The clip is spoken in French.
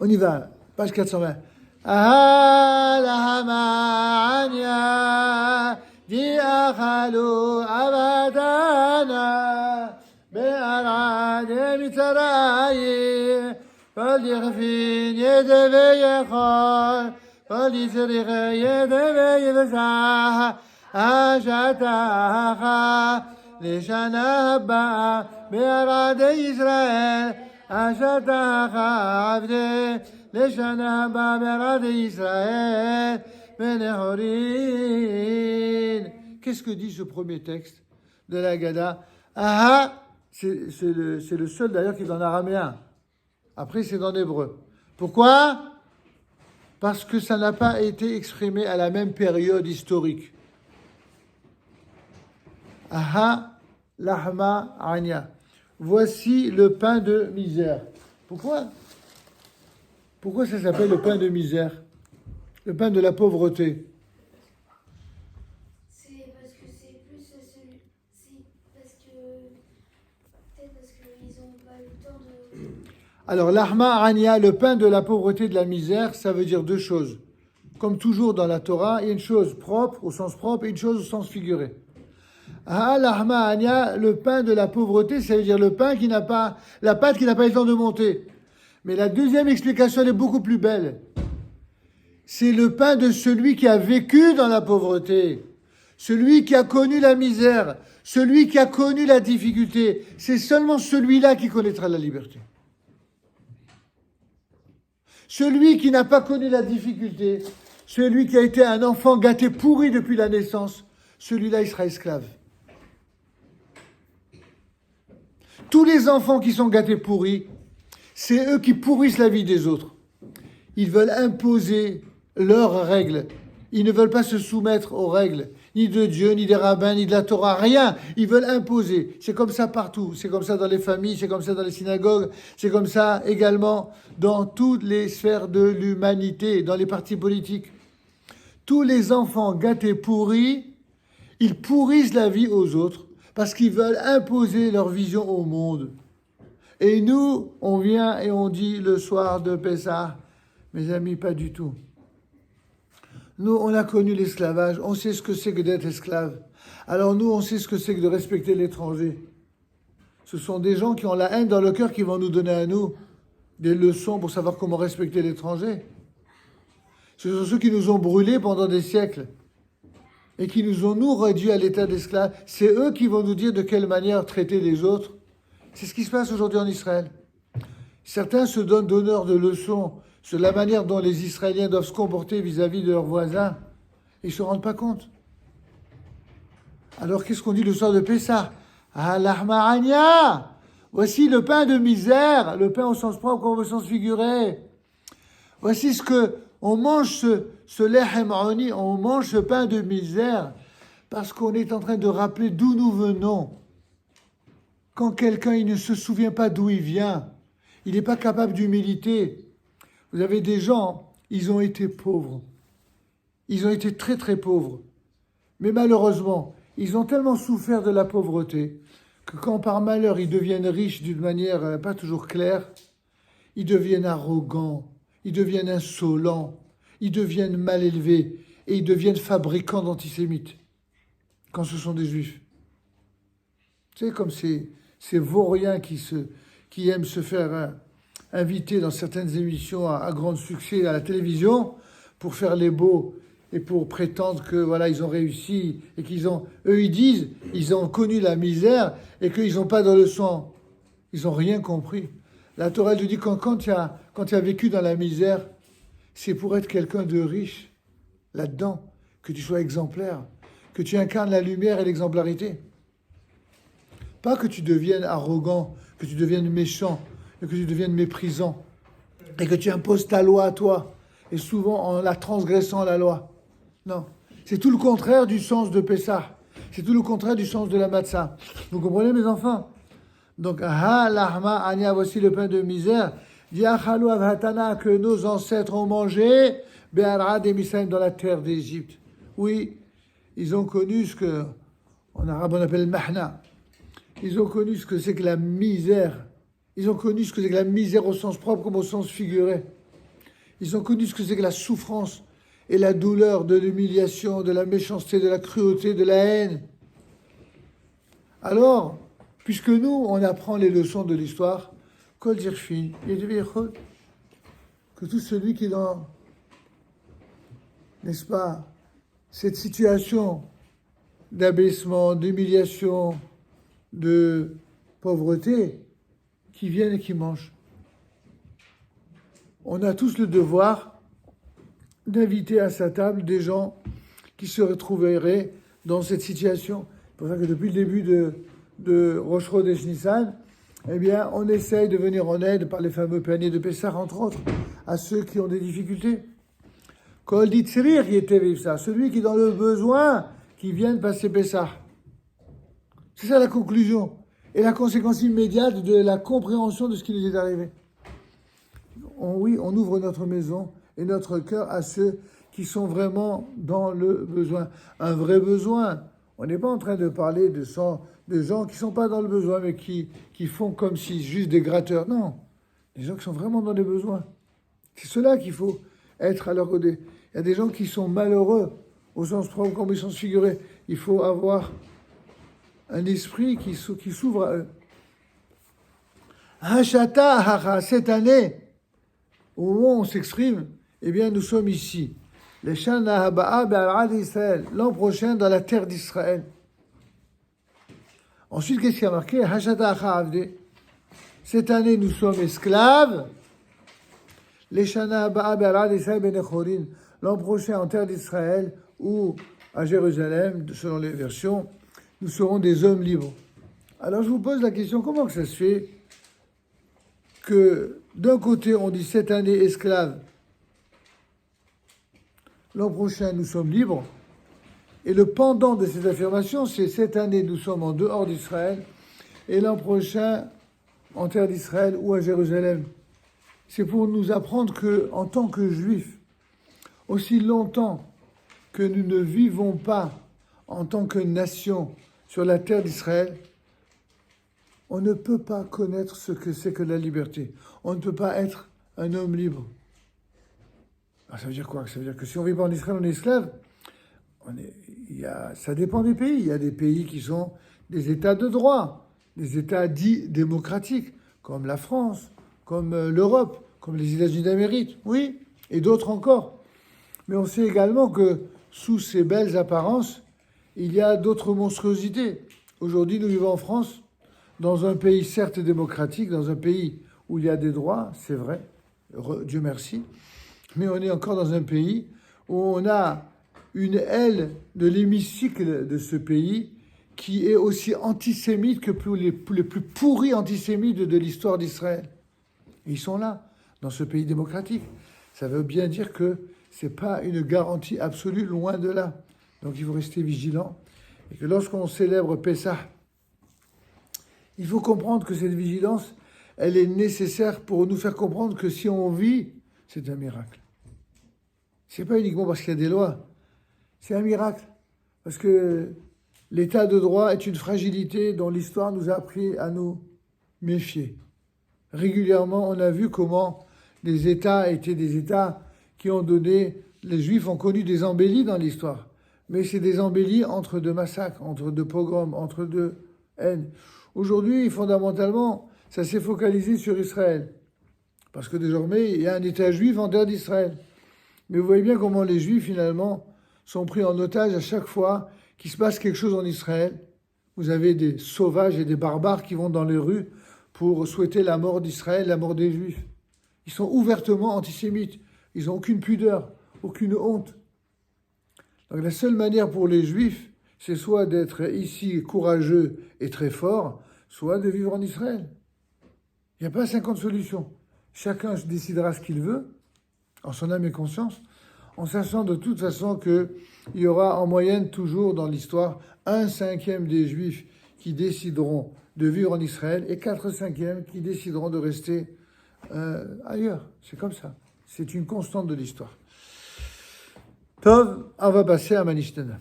On y va, page 420. Ah, la hamania, di akhalu abadana, be'arad mitarayi, فليغفين يدبي يخال فليسرق يدبي يبساها أشتاها لشنبا بأراد إسرائيل أشتاها عبدي لشنبا بأراد إسرائيل من حورين. Qu'est-ce que dit ce premier texte de la Haggadah? Aha, c'est le seul d'ailleurs qui est en araméen. Après, c'est en hébreu. Pourquoi? Parce que ça n'a pas été exprimé à la même période historique. Aha, lahma, anya. Voici le pain de misère. Pourquoi ça s'appelle le pain de misère? Le pain de la pauvreté. C'est parce que c'est plus celui. Parce que. Peut-être parce qu'ils n'ont pas eu le temps de. Alors, l'ahma ania, le pain de la pauvreté, de la misère, ça veut dire deux choses. Comme toujours dans la Torah, il y a une chose propre, au sens propre, et une chose au sens figuré. Ah, l'ahma ania, le pain de la pauvreté, ça veut dire le pain qui n'a pas, la pâte qui n'a pas eu le temps de monter. Mais la deuxième explication, elle est beaucoup plus belle. C'est le pain de celui qui a vécu dans la pauvreté, celui qui a connu la misère, celui qui a connu la difficulté. C'est seulement celui-là qui connaîtra la liberté. Celui qui n'a pas connu la difficulté, celui qui a été un enfant gâté pourri depuis la naissance, celui-là, il sera esclave. Tous les enfants qui sont gâtés pourris, c'est eux qui pourrissent la vie des autres. Ils veulent imposer leurs règles. Ils ne veulent pas se soumettre aux règles, ni de Dieu, ni des rabbins, ni de la Torah, rien. Ils veulent imposer. C'est comme ça partout. C'est comme ça dans les familles, c'est comme ça dans les synagogues, c'est comme ça également dans toutes les sphères de l'humanité, dans les partis politiques. Tous les enfants gâtés pourris, ils pourrissent la vie aux autres parce qu'ils veulent imposer leur vision au monde. Et nous, on vient et on dit le soir de Pessah, mes amis, pas du tout. Nous, on a connu l'esclavage, on sait ce que c'est que d'être esclave. Alors nous, on sait ce que c'est que de respecter l'étranger. Ce sont des gens qui ont la haine dans le cœur qui vont nous donner à nous des leçons pour savoir comment respecter l'étranger. Ce sont ceux qui nous ont brûlés pendant des siècles et qui nous ont, nous, réduits à l'état d'esclaves. C'est eux qui vont nous dire de quelle manière traiter les autres. C'est ce qui se passe aujourd'hui en Israël. Certains se donnent d'honneur de leçons sur la manière dont les Israéliens doivent se comporter vis-à-vis de leurs voisins. Ils ne se rendent pas compte. Alors, qu'est-ce qu'on dit le soir de Pessah? Ah, l'ahma'ania! Voici le pain de misère, le pain au sens propre comme au sens figuré. Voici ce que on mange, ce lehem oni, on mange ce pain de misère parce qu'on est en train de rappeler d'où nous venons. Quand quelqu'un il ne se souvient pas d'où il vient, il n'est pas capable d'humilité. Vous avez des gens, ils ont été pauvres. Ils ont été très très pauvres. Mais malheureusement, ils ont tellement souffert de la pauvreté que quand par malheur ils deviennent riches d'une manière pas toujours claire, ils deviennent arrogants, ils deviennent insolents, ils deviennent mal élevés et ils deviennent fabricants d'antisémites quand ce sont des juifs. Tu sais, comme ces vauriens qui aiment se faire inviter dans certaines émissions à grand succès à la télévision pour faire les beaux et pour prétendre que voilà ils ont réussi et eux ils disent ils ont connu la misère et qu'ils n'ont pas de leçon. Ils n'ont rien compris. La Torah te dit quand tu as vécu dans la misère, c'est pour être quelqu'un de riche là-dedans, que tu sois exemplaire, que tu incarnes la lumière et l'exemplarité. Pas que tu deviennes arrogant, que tu deviennes méchant, et que tu deviennes méprisant, et que tu imposes ta loi à toi, et souvent en la transgressant la loi. Non, c'est tout le contraire du sens de Pessah. C'est tout le contraire du sens de la matzah. Vous comprenez, mes enfants? Donc, ha lahma ania, voici le pain de misère. Diachalu avhatana, que nos ancêtres ont mangé, be'arad et Misraïm, dans la terre d'Égypte. Oui, ils ont connu ce que, en arabe on appelle mahna. Ils ont connu ce que c'est que la misère. Ils ont connu ce que c'est que la misère au sens propre comme au sens figuré. Ils ont connu ce que c'est que la souffrance et la douleur de l'humiliation, de la méchanceté, de la cruauté, de la haine. Alors, puisque nous, on apprend les leçons de l'histoire, Kol Jirfin, que tout celui qui est dans, n'est-ce pas, cette situation d'abaissement, d'humiliation, de pauvreté, qui viennent et qui mangent. On a tous le devoir d'inviter à sa table des gens qui se retrouveraient dans cette situation. C'est pour ça que depuis le début de Rosh Chodesh Nissan, eh bien, on essaye de venir en aide par les fameux paniers de Pessah, entre autres, à ceux qui ont des difficultés. Kol Ditzrir Yeteviv ça, celui qui est dans le besoin, qui vient de passer Pessah. C'est ça la conclusion et la conséquence immédiate de la compréhension de ce qui nous est arrivé. Oui, on ouvre notre maison et notre cœur à ceux qui sont vraiment dans le besoin. Un vrai besoin. On n'est pas en train de parler de gens qui ne sont pas dans le besoin, mais qui font comme si juste des gratteurs. Non, des gens qui sont vraiment dans les besoins. C'est cela qu'il faut être à leur côté. Il y a des gens qui sont malheureux, au sens propre comme au sens figuré. Il faut avoir un esprit qui s'ouvre à eux. Hachata, cette année, au moment où on s'exprime, eh bien, nous sommes ici. Les Shana Haba'a Be'al Israël, l'an prochain dans la terre d'Israël. Ensuite, qu'est-ce qui a marqué? Hachata Avde. Cette année, nous sommes esclaves. Les Shana Haba'a Be'al Israël Benechorin, l'an prochain en terre d'Israël ou à Jérusalem, selon les versions, nous serons des hommes libres. Alors, je vous pose la question, comment que ça se fait que d'un côté, on dit cette année esclaves, l'an prochain, nous sommes libres, et le pendant de cette affirmation, c'est cette année, nous sommes en dehors d'Israël, et l'an prochain, en terre d'Israël ou à Jérusalem. C'est pour nous apprendre que, en tant que juifs, aussi longtemps que nous ne vivons pas en tant que nation sur la terre d'Israël, on ne peut pas connaître ce que c'est que la liberté. On ne peut pas être un homme libre. Alors ça veut dire quoi? Ça veut dire que si on vit pas en Israël, on est esclave. Ça dépend des pays. Il y a des pays qui sont des États de droit, des États dits démocratiques, comme la France, comme l'Europe, comme les États-Unis d'Amérique, oui, et d'autres encore. Mais on sait également que sous ces belles apparences, il y a d'autres monstruosités. Aujourd'hui, nous vivons en France, dans un pays certes démocratique, dans un pays où il y a des droits, c'est vrai, Dieu merci, mais on est encore dans un pays où on a une aile de l'hémicycle de ce pays qui est aussi antisémite que les plus pourris antisémites de l'histoire d'Israël. Et ils sont là, dans ce pays démocratique. Ça veut bien dire que ce n'est pas une garantie absolue, loin de là. Donc il faut rester vigilant. Et que lorsqu'on célèbre Pessah, il faut comprendre que cette vigilance, elle est nécessaire pour nous faire comprendre que si on vit, c'est un miracle. Ce n'est pas uniquement parce qu'il y a des lois, c'est un miracle. Parce que l'état de droit est une fragilité dont l'histoire nous a appris à nous méfier. Régulièrement, on a vu comment les États étaient des États qui ont donné... Les Juifs ont connu des embellis dans l'histoire. Mais c'est des embellis entre deux massacres, entre deux pogroms, entre deux haines. Aujourd'hui, fondamentalement, ça s'est focalisé sur Israël. Parce que désormais, il y a un État juif en terre d'Israël. Mais vous voyez bien comment les Juifs, finalement, sont pris en otage à chaque fois qu'il se passe quelque chose en Israël. Vous avez des sauvages et des barbares qui vont dans les rues pour souhaiter la mort d'Israël, la mort des Juifs. Ils sont ouvertement antisémites. Ils n'ont aucune pudeur, aucune honte. Donc la seule manière pour les Juifs, c'est soit d'être ici courageux et très fort, soit de vivre en Israël. Il n'y a pas 50 solutions. Chacun décidera ce qu'il veut, en son âme et conscience, en sachant de toute façon qu'il y aura en moyenne toujours dans l'histoire 1/5 des Juifs qui décideront de vivre en Israël et 4/5 qui décideront de rester ailleurs. C'est comme ça. C'est une constante de l'histoire. Tov, on va passer à Manishtana.